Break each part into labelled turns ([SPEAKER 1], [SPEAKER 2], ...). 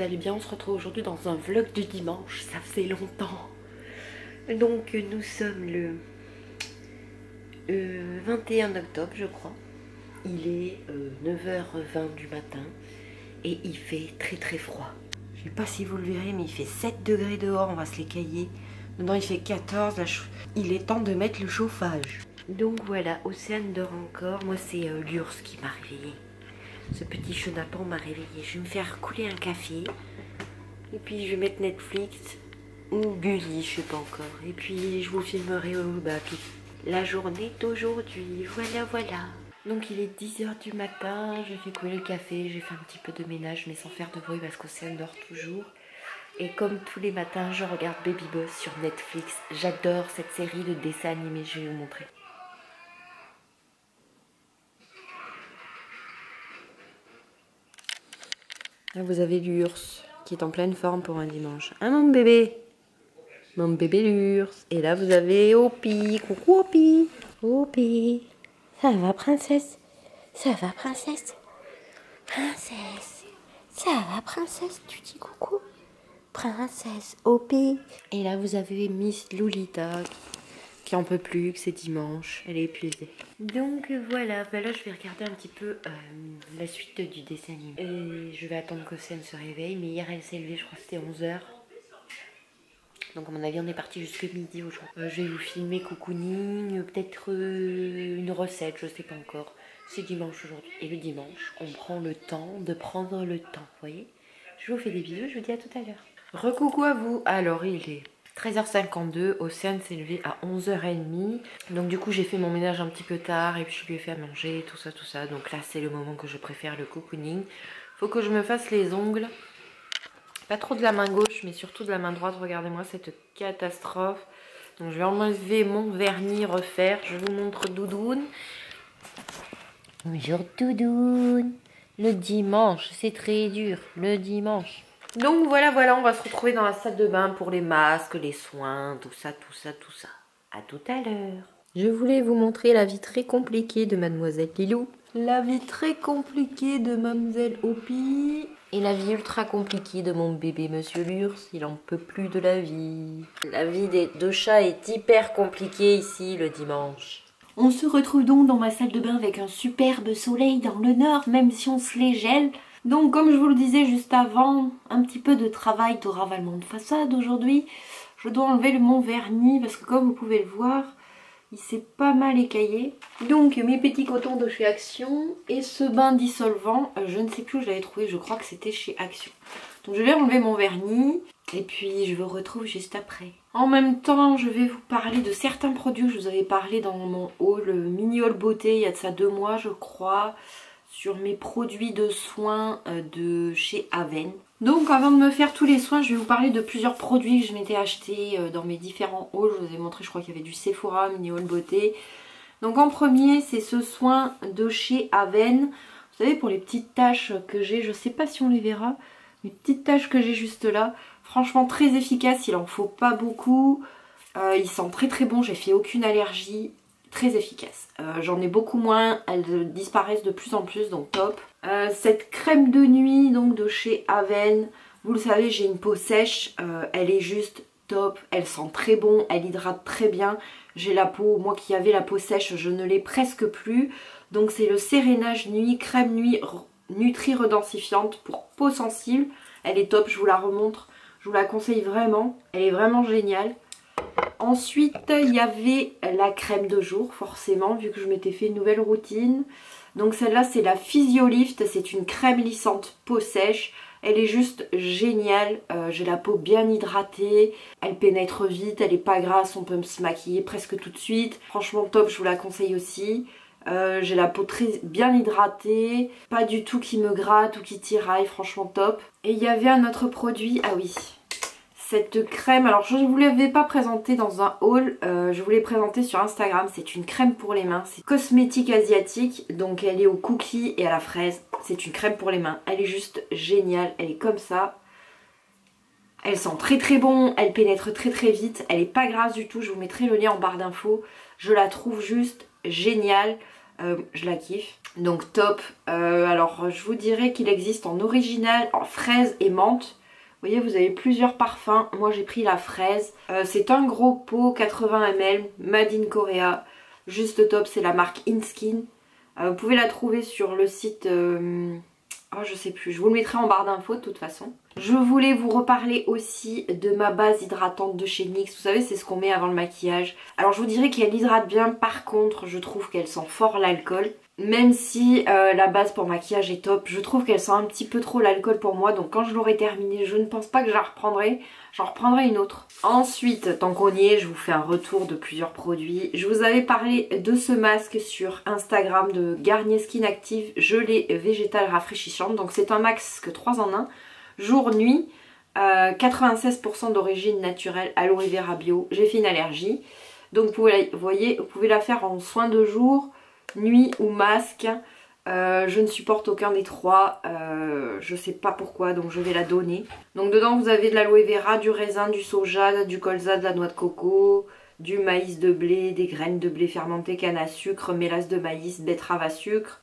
[SPEAKER 1] allez bien. On se retrouve aujourd'hui dans un vlog du dimanche, ça faisait longtemps. Donc nous sommes le 21 octobre je crois. Il est 9h20 du matin et il fait très très froid. Je sais pas si vous le verrez mais il fait 7 degrés dehors, on va se les cailler. Dedans il fait 14, là, il est temps de mettre le chauffage. Donc voilà, Océane dort encore. Moi c'est l'Urs qui m'a réveillée. Ce petit chenapan m'a réveillée. Je vais me faire couler un café. Et puis je vais mettre Netflix ou Gulli, je sais pas encore. Et puis je vous filmerai toute la journée d'aujourd'hui. Voilà, voilà. Donc il est 10h du matin. J'ai fait couler le café. J'ai fait un petit peu de ménage mais sans faire de bruit parce qu'Océane dort toujours. Et comme tous les matins, je regarde Baby Boss sur Netflix. J'adore cette série de dessins animés. Je vais vous montrer. Là, vous avez l'Urs qui est en pleine forme pour un dimanche. Hein, mon bébé? Mon bébé l'Urs. Et là, vous avez Opi. Coucou, Opi. Opi. Ça va, princesse? Ça va, princesse? Princesse. Ça va, princesse? Tu dis coucou? Princesse, Opi. Et là, vous avez Miss Lolita qui en peut plus, que c'est dimanche. Elle est épuisée. Donc voilà, là je vais regarder un petit peu la suite du dessin animé. Et je vais attendre qu'Océane se réveille. Mais hier elle s'est levée, je crois que c'était 11h. Donc à mon avis on est parti jusque midi aujourd'hui. Je vais vous filmer cocooning, peut-être une recette, je sais pas encore. C'est dimanche aujourd'hui. Et le dimanche, on prend le temps de prendre le temps, vous voyez. Je vous fais des bisous, je vous dis à tout à l'heure. Recoucou à vous. Alors il est 13h52, Océane s'est levée à 11h30. Donc du coup j'ai fait mon ménage un petit peu tard et puis je lui ai fait à manger, tout ça. Donc là c'est le moment que je préfère, le cocooning. Faut que je me fasse les ongles. Pas trop de la main gauche mais surtout de la main droite. Regardez-moi cette catastrophe. Donc je vais enlever mon vernis, refaire. Je vous montre Doudoune. Bonjour Doudoune. Le dimanche, c'est très dur, le dimanche. Donc voilà, on va se retrouver dans la salle de bain pour les masques, les soins, tout ça. À tout à l'heure. Je voulais vous montrer la vie très compliquée de Mademoiselle Lilou. La vie très compliquée de Mademoiselle Opi. Et la vie ultra compliquée de mon bébé Monsieur l'Urs. Il en peut plus de la vie. La vie des deux chats est hyper compliquée ici le dimanche. On se retrouve donc dans ma salle de bain avec un superbe soleil dans le nord, même si on se les gèle. Donc comme je vous le disais juste avant, un petit peu de travail de ravalement de façade aujourd'hui. Je dois enlever mon vernis parce que comme vous pouvez le voir, il s'est pas mal écaillé. Donc mes petits cotons de chez Action et ce bain dissolvant, je ne sais plus où je l'avais trouvé, je crois que c'était chez Action. Donc je vais enlever mon vernis et puis je vous retrouve juste après. En même temps, je vais vous parler de certains produits que je vous avais parlé dans mon haul, mini haul beauté, il y a de ça 2 mois je crois. Sur mes produits de soins de chez Aven. Donc avant de me faire tous les soins, je vais vous parler de plusieurs produits que je m'étais acheté dans mes différents hauls. Je vous ai montré, je crois qu'il y avait du Sephora, mini haul beauté. Donc en premier, c'est ce soin de chez Aven. Vous savez, pour les petites taches que j'ai, je sais pas si on les verra, les petites taches que j'ai juste là. Franchement très efficace, il en faut pas beaucoup. Il sent très très bon, j'ai fait aucune allergie. Très efficace. J'en ai beaucoup moins, elles disparaissent de plus en plus, donc top. Cette crème de nuit donc de chez Aven, vous le savez, j'ai une peau sèche, elle est juste top, elle sent très bon, elle hydrate très bien. J'ai la peau, moi qui avais la peau sèche, je ne l'ai presque plus. Donc c'est le Sérénage Nuit, crème nuit Nutri Redensifiante pour peau sensible. Elle est top, je vous la remontre, je vous la conseille vraiment, elle est vraiment géniale. Ensuite, il y avait la crème de jour, forcément, vu que je m'étais fait une nouvelle routine. Donc celle-là, c'est la Physiolift. C'est une crème lissante peau sèche. Elle est juste géniale. J'ai la peau bien hydratée. Elle pénètre vite, elle n'est pas grasse. On peut se maquiller presque tout de suite. Franchement top, je vous la conseille aussi. J'ai la peau très bien hydratée. Pas du tout qui me gratte ou qui tiraille. Franchement top. Et il y avait un autre produit. Ah oui. Cette crème, alors je ne vous l'avais pas présentée dans un haul, je vous l'ai présentée sur Instagram. C'est une crème pour les mains, c'est cosmétique asiatique, donc elle est au cookie et à la fraise. C'est une crème pour les mains, elle est juste géniale, elle est comme ça. Elle sent très très bon, elle pénètre très très vite, elle est pas grasse du tout, je vous mettrai le lien en barre d'infos. Je la trouve juste géniale. Je la kiffe. Donc top. Alors je vous dirais qu'il existe en original, en fraise et menthe. Vous voyez, vous avez plusieurs parfums. Moi j'ai pris la fraise. C'est un gros pot, 80 ml, made in Korea. Juste top, c'est la marque InSkin. Vous pouvez la trouver sur le site... Oh, je sais plus, je vous le mettrai en barre d'infos de toute façon. Je voulais vous reparler aussi de ma base hydratante de chez NYX. Vous savez, c'est ce qu'on met avant le maquillage. Alors je vous dirais qu'elle hydrate bien, par contre je trouve qu'elle sent fort l'alcool. Même si la base pour maquillage est top, je trouve qu'elle sent un petit peu trop l'alcool pour moi. Donc quand je l'aurai terminée, je ne pense pas que je la reprendrai. J'en reprendrai une autre. Ensuite, tant qu'on y est, je vous fais un retour de plusieurs produits. Je vous avais parlé de ce masque sur Instagram de Garnier Skin Active gelée végétale rafraîchissante. Donc c'est un masque 3 en 1, jour-nuit, 96% d'origine naturelle, aloe vera bio. J'ai fait une allergie. Donc vous voyez, vous pouvez la faire en soin de jour, nuit ou masque. Je ne supporte aucun des trois, je sais pas pourquoi, donc je vais la donner. Donc dedans vous avez de l'aloe vera, du raisin, du soja, du colza, de la noix de coco, du maïs de blé, des graines de blé fermentées, canne à sucre, mélasse de maïs, betterave à sucre,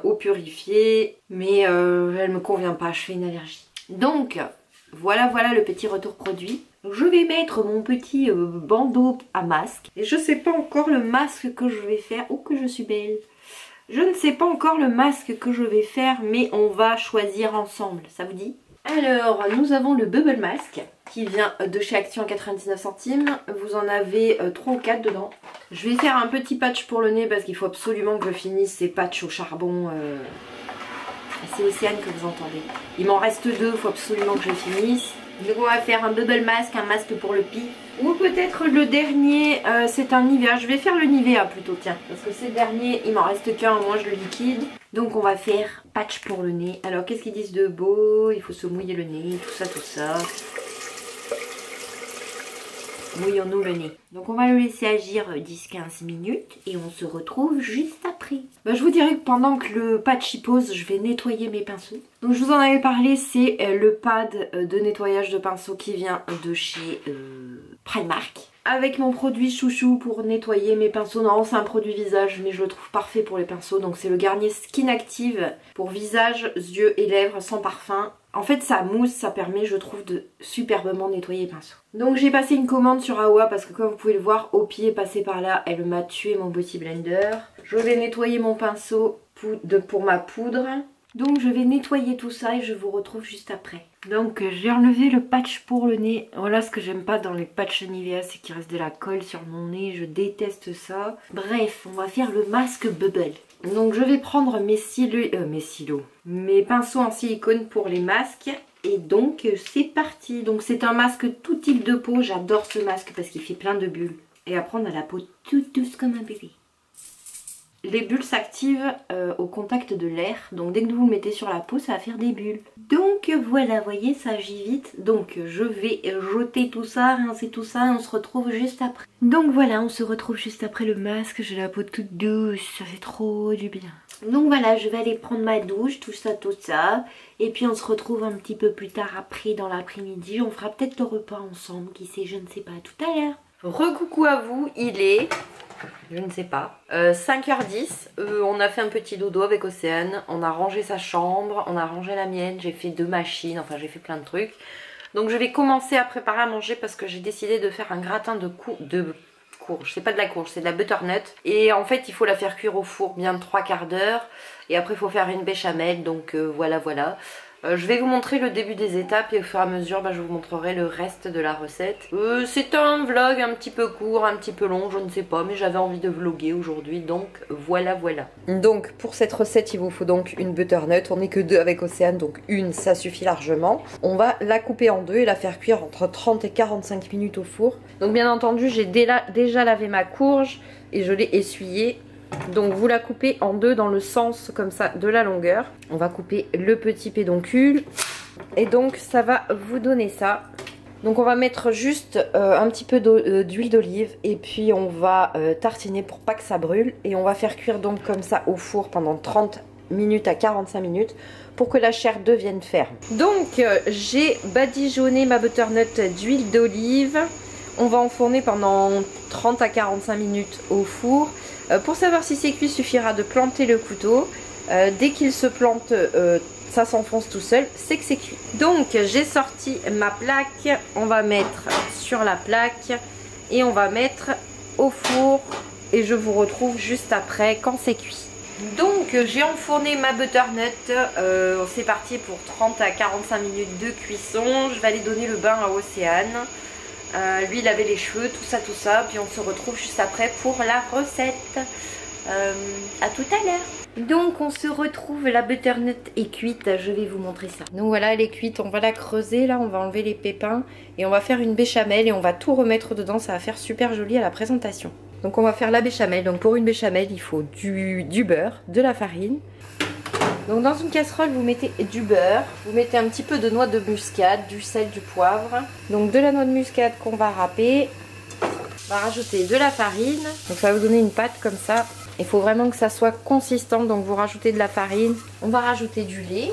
[SPEAKER 1] eau purifiée, mais elle me convient pas, je fais une allergie. Donc voilà le petit retour produit. Je vais mettre mon petit bandeau à masque. Et je sais pas encore le masque que je vais faire. Oh que je suis belle. Je ne sais pas encore le masque que je vais faire, mais on va choisir ensemble. Ça vous dit? Alors, nous avons le Bubble Mask qui vient de chez Action à 99 centimes. Vous en avez 3 ou 4 dedans. Je vais faire un petit patch pour le nez parce qu'il faut absolument que je finisse ces patchs au charbon. C'est Océane que vous entendez. Il m'en reste 2, il faut absolument que je finisse. Donc on va faire un Bubble Mask, un masque pour le pif. Ou peut-être le dernier, c'est un Nivea. Je vais faire le Nivea plutôt, tiens. Parce que c'est le dernier, il m'en reste qu'un, au moins je le liquide. Donc on va faire patch pour le nez. Alors qu'est-ce qu'ils disent de beau? Il faut se mouiller le nez, tout ça, tout ça. Mouillons-nous le nez. Donc on va le laisser agir 10-15 minutes et on se retrouve juste après. Bah, je vous dirais que pendant que le patch y pose, je vais nettoyer mes pinceaux. Donc je vous en avais parlé, c'est le pad de nettoyage de pinceau qui vient de chez Primark. Avec mon produit chouchou pour nettoyer mes pinceaux. Non, c'est un produit visage, mais je le trouve parfait pour les pinceaux. Donc c'est le Garnier Skin Active pour visage, yeux et lèvres sans parfum. En fait ça mousse, ça permet je trouve de superbement nettoyer les pinceaux. Donc j'ai passé une commande sur Awa parce que comme vous pouvez le voir, Opi est passé par là, elle m'a tué mon Beauty Blender. Je vais nettoyer mon pinceau pour ma poudre. Donc je vais nettoyer tout ça et je vous retrouve juste après. Donc j'ai enlevé le patch pour le nez. Voilà ce que j'aime pas dans les patchs Nivea, c'est qu'il reste de la colle sur mon nez, je déteste ça. Bref, on va faire le masque Bubble. Donc je vais prendre mes pinceaux en silicone pour les masques. Et donc c'est parti. Donc c'est un masque tout type de peau, j'adore ce masque parce qu'il fait plein de bulles. Et après on a la peau toute douce comme un bébé. Les bulles s'activent au contact de l'air, donc dès que vous le mettez sur la peau, ça va faire des bulles. Donc voilà, vous voyez, ça agit vite. Donc je vais jeter tout ça, rincer tout ça, et on se retrouve juste après. Donc voilà, on se retrouve juste après le masque, j'ai la peau toute douce, ça fait trop du bien. Donc voilà, je vais aller prendre ma douche, tout ça, et puis on se retrouve un petit peu plus tard après dans l'après-midi. On fera peut-être le repas ensemble, qui sait, je ne sais pas, tout à l'heure. Recoucou à vous, il est... je ne sais pas. 5h10, on a fait un petit dodo avec Océane, on a rangé sa chambre, on a rangé la mienne, j'ai fait 2 machines, enfin j'ai fait plein de trucs. Donc je vais commencer à préparer à manger parce que j'ai décidé de faire un gratin de courge, c'est pas de la courge, c'est de la butternut. Et en fait il faut la faire cuire au four bien 3/4 d'heure et après il faut faire une béchamel, donc voilà. Je vais vous montrer le début des étapes et au fur et à mesure je vous montrerai le reste de la recette. C'est un vlog un petit peu court, un petit peu long, je ne sais pas, mais j'avais envie de vlogger aujourd'hui, donc voilà. Donc pour cette recette il vous faut donc une butternut, on n'est que 2 avec Océane, donc une ça suffit largement. On va la couper en 2 et la faire cuire entre 30 et 45 minutes au four. Donc bien entendu j'ai déjà lavé ma courge et je l'ai essuyée. Donc vous la coupez en 2 dans le sens comme ça de la longueur. On va couper le petit pédoncule et donc ça va vous donner ça. Donc on va mettre juste un petit peu d'huile d'olive et puis on va tartiner pour pas que ça brûle. Et on va faire cuire donc comme ça au four pendant 30 minutes à 45 minutes pour que la chair devienne ferme. Donc j'ai badigeonné ma butternut d'huile d'olive. On va enfourner pendant 30 à 45 minutes au four. Pour savoir si c'est cuit, il suffira de planter le couteau. Dès qu'il se plante, ça s'enfonce tout seul, c'est que c'est cuit. Donc j'ai sorti ma plaque, on va mettre sur la plaque et on va mettre au four et je vous retrouve juste après quand c'est cuit. Donc j'ai enfourné ma butternut, c'est parti pour 30 à 45 minutes de cuisson. Je vais aller donner le bain à Océane. Lui il avait les cheveux, tout ça, puis on se retrouve juste après pour la recette. À tout à l'heure. Donc on se retrouve, la butternut est cuite, je vais vous montrer ça. Donc voilà, elle est cuite, on va la creuser là, on va enlever les pépins et on va faire une béchamel et on va tout remettre dedans, ça va faire super joli à la présentation. Donc on va faire la béchamel, donc pour une béchamel il faut du beurre, de la farine. Donc dans une casserole vous mettez du beurre, vous mettez un petit peu de noix de muscade, du sel, du poivre. Donc de la noix de muscade qu'on va râper, on va rajouter de la farine, donc ça va vous donner une pâte comme ça. Il faut vraiment que ça soit consistant, donc vous rajoutez de la farine. On va rajouter du lait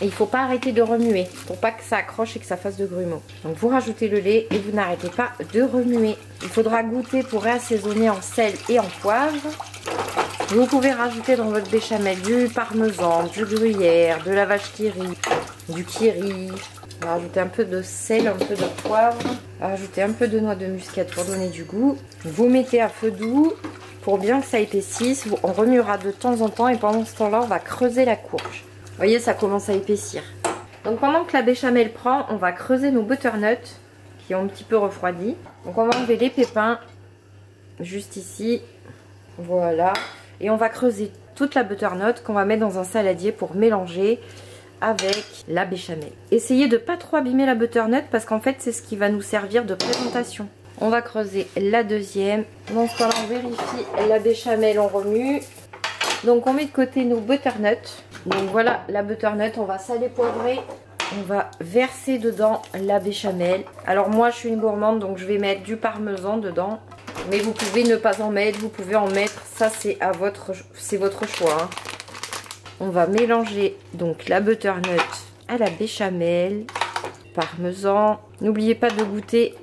[SPEAKER 1] et il ne faut pas arrêter de remuer pour pas que ça accroche et que ça fasse de grumeaux. Donc vous rajoutez le lait et vous n'arrêtez pas de remuer. Il faudra goûter pour réassaisonner en sel et en poivre. Vous pouvez rajouter dans votre béchamel du parmesan, du gruyère, de la vache qui rit, du kiri. On va rajouter un peu de sel, un peu de poivre. On va rajouter un peu de noix de muscade pour donner du goût. Vous mettez à feu doux. Pour bien que ça épaississe, on remuera de temps en temps et pendant ce temps-là, on va creuser la courge. Vous voyez, ça commence à épaissir. Donc pendant que la béchamel prend, on va creuser nos butternuts qui ont un petit peu refroidi. Donc on va enlever les pépins juste ici. Voilà. Et on va creuser toute la butternut qu'on va mettre dans un saladier pour mélanger avec la béchamel. Essayez de ne pas trop abîmer la butternut parce qu'en fait, c'est ce qui va nous servir de présentation. On va creuser la deuxième. Dans ce temps-là, on vérifie la béchamel, on remue. Donc on met de côté nos butternuts. Donc voilà la butternut, on va saler, poivrer. On va verser dedans la béchamel. Alors moi je suis une gourmande donc je vais mettre du parmesan dedans. Mais vous pouvez ne pas en mettre, vous pouvez en mettre. Ça c'est votre choix. Hein. On va mélanger donc la butternut à la béchamel, parmesan. N'oubliez pas de goûter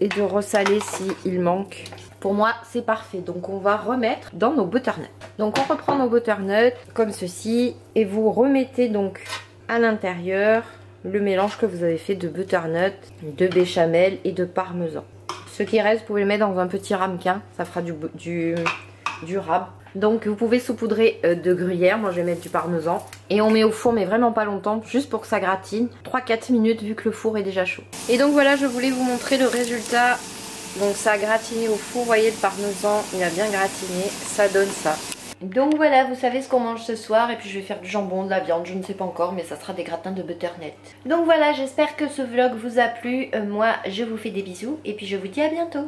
[SPEAKER 1] et de ressaler s'il manque. Pour moi c'est parfait, donc on va remettre dans nos butternuts. Donc on reprend nos butternuts comme ceci et vous remettez donc à l'intérieur le mélange que vous avez fait de butternut, de béchamel et de parmesan. Ce qui reste vous pouvez le mettre dans un petit ramequin, ça fera du rab. Donc vous pouvez saupoudrer de gruyère, moi je vais mettre du parmesan. Et on met au four mais vraiment pas longtemps, juste pour que ça gratine. 3-4 minutes vu que le four est déjà chaud. Et donc voilà, je voulais vous montrer le résultat. Donc ça a gratiné au four, vous voyez le parmesan, il a bien gratiné, ça donne ça. Donc voilà, vous savez ce qu'on mange ce soir. Et puis je vais faire du jambon, de la viande, je ne sais pas encore, mais ça sera des gratins de butternut. Donc voilà, j'espère que ce vlog vous a plu. Moi je vous fais des bisous et puis je vous dis à bientôt.